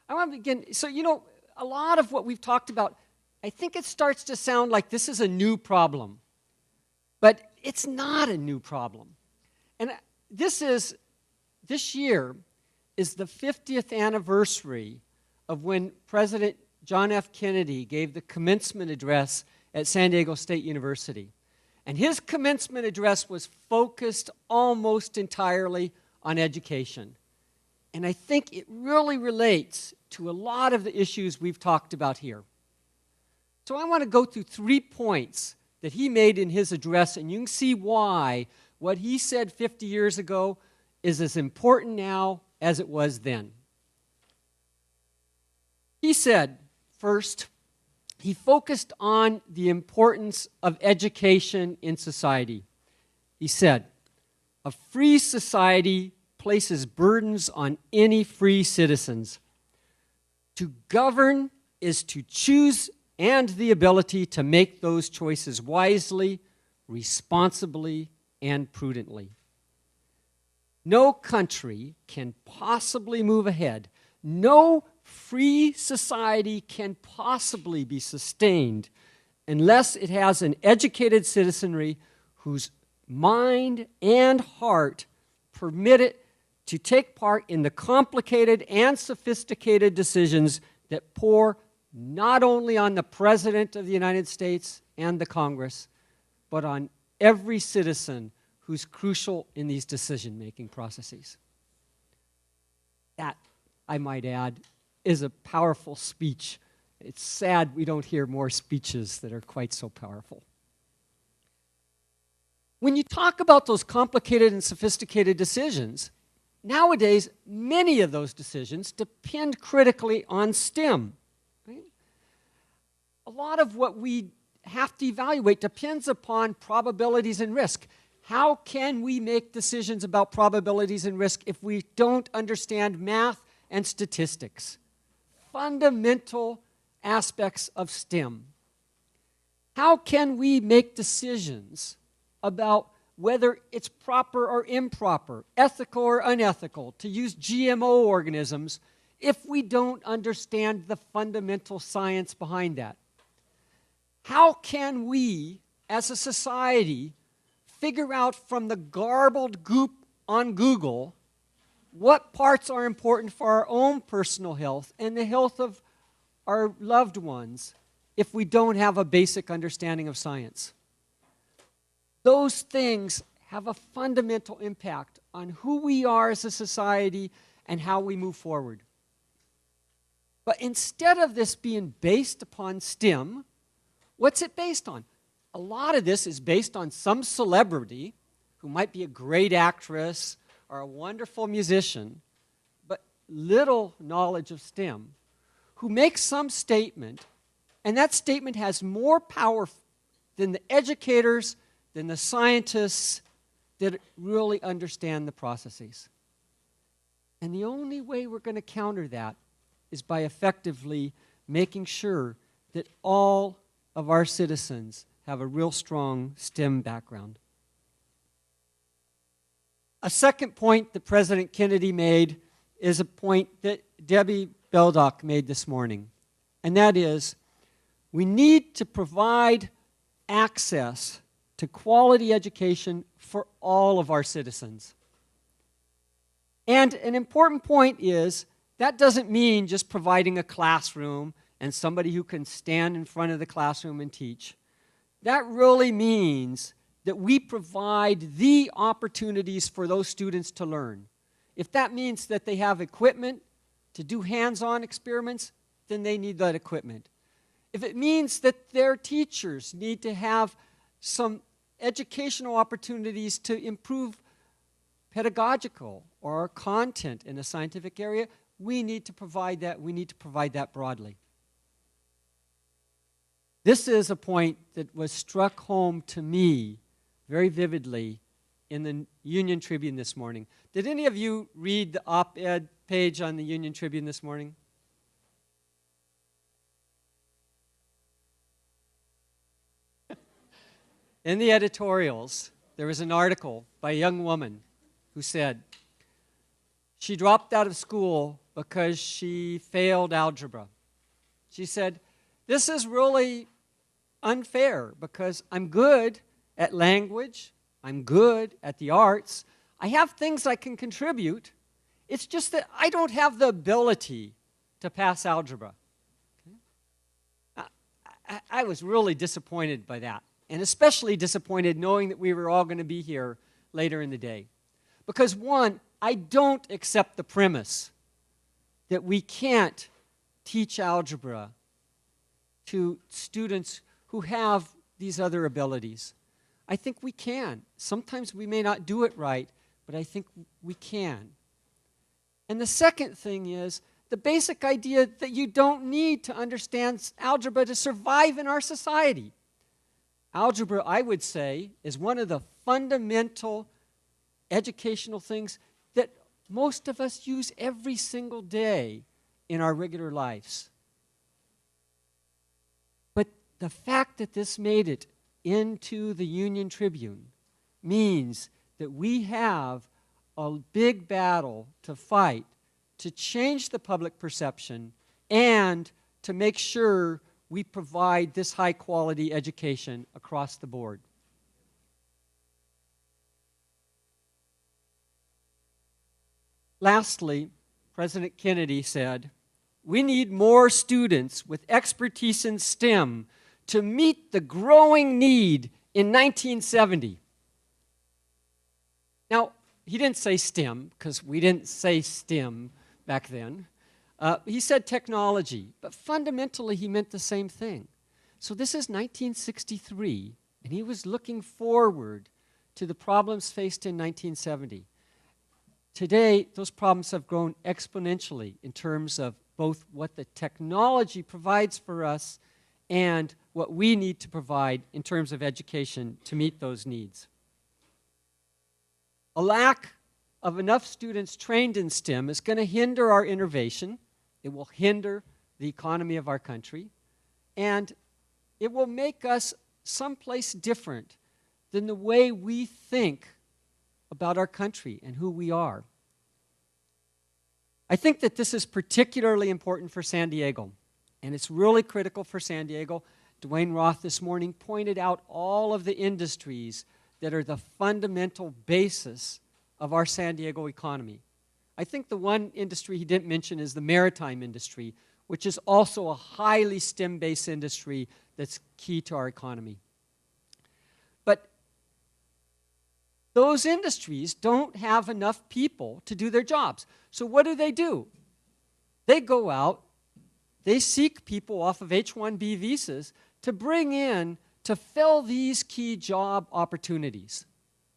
I want to begin. So, a lot of what we've talked about, I think it starts to sound like this is a new problem. But it's not a new problem. And this year is the 50th anniversary of when President John F. Kennedy gave the commencement address at San Diego State University. And his commencement address was focused almost entirely on education. And I think it really relates to a lot of the issues we've talked about here. So I want to go through 3 points that he made in his address, and you can see why what he said 50 years ago is as important now as it was then. He said, first, he focused on the importance of education in society. He said, a free society places burdens on any free citizens. To govern is to choose and the ability to make those choices wisely, responsibly, and prudently. No country can possibly move ahead. No free society can possibly be sustained unless it has an educated citizenry whose mind and heart permit it to take part in the complicated and sophisticated decisions that pour not only on the President of the United States and the Congress, but on every citizen who's crucial in these decision-making processes. That, I might add, is a powerful speech. It's sad we don't hear more speeches that are quite so powerful. When you talk about those complicated and sophisticated decisions, nowadays, many of those decisions depend critically on STEM. Right? A lot of what we have to evaluate depends upon probabilities and risk. How can we make decisions about probabilities and risk if we don't understand math and statistics? Fundamental aspects of STEM. How can we make decisions about whether it's proper or improper, ethical or unethical, to use GMO organisms if we don't understand the fundamental science behind that? How can we, as a society, figure out from the garbled goop on Google what parts are important for our own personal health and the health of our loved ones if we don't have a basic understanding of science? Those things have a fundamental impact on who we are as a society and how we move forward. But instead of this being based upon STEM, what's it based on? A lot of this is based on some celebrity who might be a great actress or a wonderful musician, but little knowledge of STEM, who makes some statement, and that statement has more power than the educators, than the scientists that really understand the processes. And the only way we're going to counter that is by effectively making sure that all of our citizens have a real strong STEM background. A second point that President Kennedy made is a point that Debbie Beldock made this morning, and that is we need to provide access to quality education for all of our citizens. And an important point is that doesn't mean just providing a classroom and somebody who can stand in front of the classroom and teach. That really means that we provide the opportunities for those students to learn. If that means that they have equipment to do hands-on experiments, then they need that equipment. If it means that their teachers need to have some educational opportunities to improve pedagogical or content in a scientific area, we need to provide that. We need to provide that broadly. This is a point that was struck home to me very vividly in the Union Tribune this morning. Did any of you read the op-ed page on the Union Tribune this morning? In the editorials, there was an article by a young woman who said, She dropped out of school because she failed algebra. She said, this is really unfair because I'm good at language, I'm good at the arts, I have things I can contribute. It's just that I don't have the ability to pass algebra. I was really disappointed by that, and especially disappointed knowing that we were all going to be here later in the day. Because one, I don't accept the premise that we can't teach algebra to students who have these other abilities. I think we can. Sometimes we may not do it right, but I think we can. And the second thing is the basic idea that you don't need to understand algebra to survive in our society. Algebra, I would say, is one of the fundamental educational things that most of us use every single day in our regular lives. But the fact that this made it into the Union Tribune means that we have a big battle to fight to change the public perception and to make sure we provide this high-quality education across the board. Lastly, President Kennedy said, we need more students with expertise in STEM to meet the growing need in 1970. Now, he didn't say STEM, because we didn't say STEM back then. He said technology, but fundamentally he meant the same thing. So this is 1963, and he was looking forward to the problems faced in 1970. Today, those problems have grown exponentially in terms of both what the technology provides for us and what we need to provide in terms of education to meet those needs. A lack of enough students trained in STEM is going to hinder our innovation. It will hinder the economy of our country, and it will make us someplace different than the way we think about our country and who we are. I think that this is particularly important for San Diego, and it's really critical for San Diego. Dwayne Roth this morning pointed out all of the industries that are the fundamental basis of our San Diego economy. I think the one industry he didn't mention is the maritime industry, which is also a highly STEM-based industry that's key to our economy. But those industries don't have enough people to do their jobs. So what do? They go out, they seek people off of H-1B visas to bring in to fill these key job opportunities.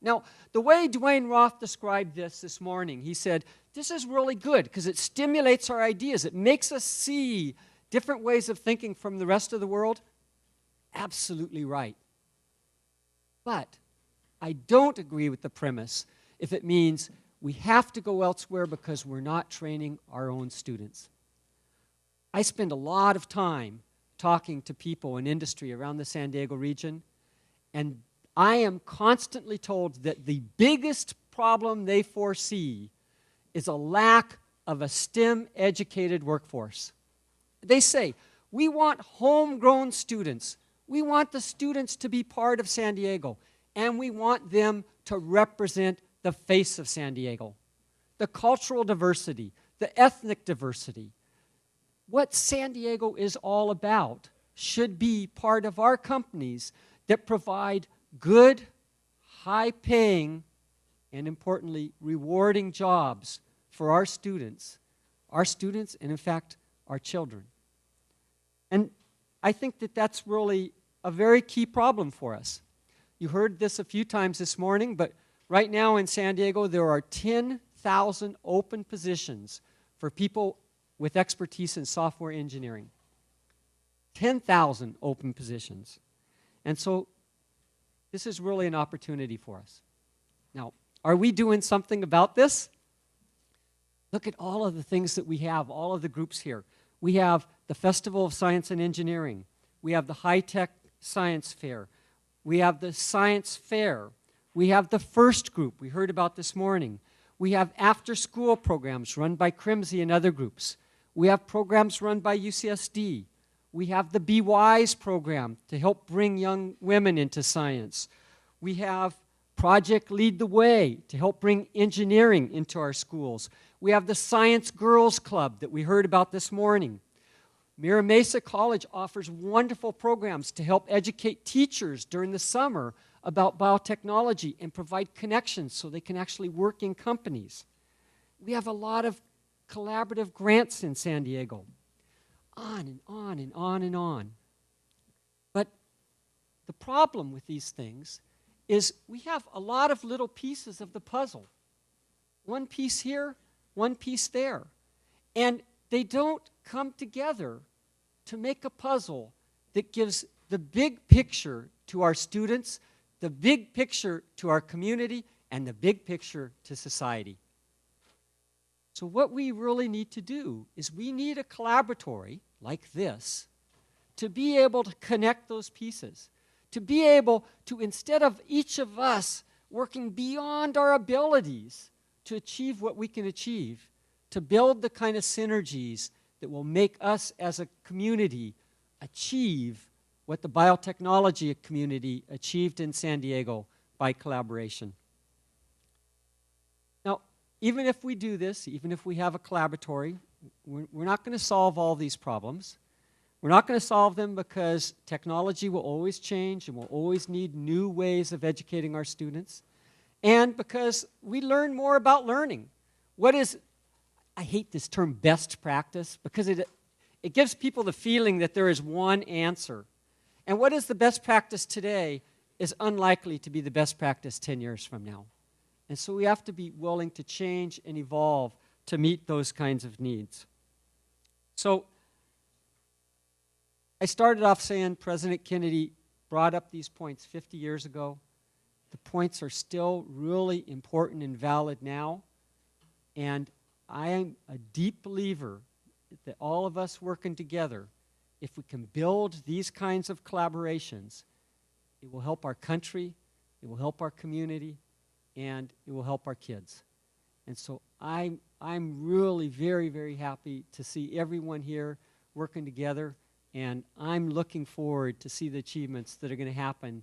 Now, the way Dwayne Roth described this morning, he said, this is really good because it stimulates our ideas. It makes us see different ways of thinking from the rest of the world. Absolutely right. But I don't agree with the premise if it means we have to go elsewhere because we're not training our own students. I spend a lot of time talking to people in industry around the San Diego region, and I am constantly told that the biggest problem they foresee is a lack of a STEM-educated workforce. They say, we want homegrown students. We want the students to be part of San Diego, and we want them to represent the face of San Diego, the cultural diversity, the ethnic diversity. What San Diego is all about should be part of our companies that provide good, high-paying, and importantly, rewarding jobs for our students, and in fact, our children. And I think that that's really a very key problem for us. You heard this a few times this morning, but right now in San Diego, there are 10,000 open positions for people with expertise in software engineering. 10,000 open positions. And so this is really an opportunity for us. Now, are we doing something about this? Look at all of the things that we have, all of the groups here. We have the Festival of Science and Engineering. We have the High-Tech Science Fair. We have the Science Fair. We have the FIRST group we heard about this morning. We have after-school programs run by Crimsey and other groups. We have programs run by UCSD. We have the Be Wise program to help bring young women into science. We have Project Lead the Way to help bring engineering into our schools. We have the Science Girls Club that we heard about this morning. Mira Mesa College offers wonderful programs to help educate teachers during the summer about biotechnology and provide connections so they can actually work in companies. We have a lot of collaborative grants in San Diego. On and on and on and on. But the problem with these things is we have a lot of little pieces of the puzzle. One piece here, one piece there. And they don't come together to make a puzzle that gives the big picture to our students, the big picture to our community, and the big picture to society. So what we really need to do is we need a collaboratory like this to be able to connect those pieces, to be able to, instead of each of us working beyond our abilities to achieve what we can achieve, to build the kind of synergies that will make us as a community achieve what the biotechnology community achieved in San Diego by collaboration. Now, even if we do this, even if we have a collaboratory, we're not going to solve all these problems. We're not going to solve them because technology will always change and we'll always need new ways of educating our students. And because we learn more about learning. What is, I hate this term best practice because it gives people the feeling that there is one answer. And what is the best practice today is unlikely to be the best practice 10 years from now. And so we have to be willing to change and evolve to meet those kinds of needs. So I started off saying President Kennedy brought up these points 50 years ago. The points are still really important and valid now. And I am a deep believer that all of us working together, if we can build these kinds of collaborations, it will help our country, it will help our community, and it will help our kids. And so I'm really very, very happy to see everyone here working together, and I'm looking forward to see the achievements that are going to happen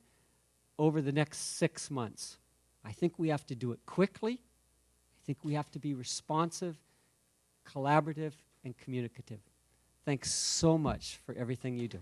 over the next 6 months. I think we have to do it quickly. I think we have to be responsive, collaborative, and communicative. Thanks so much for everything you do.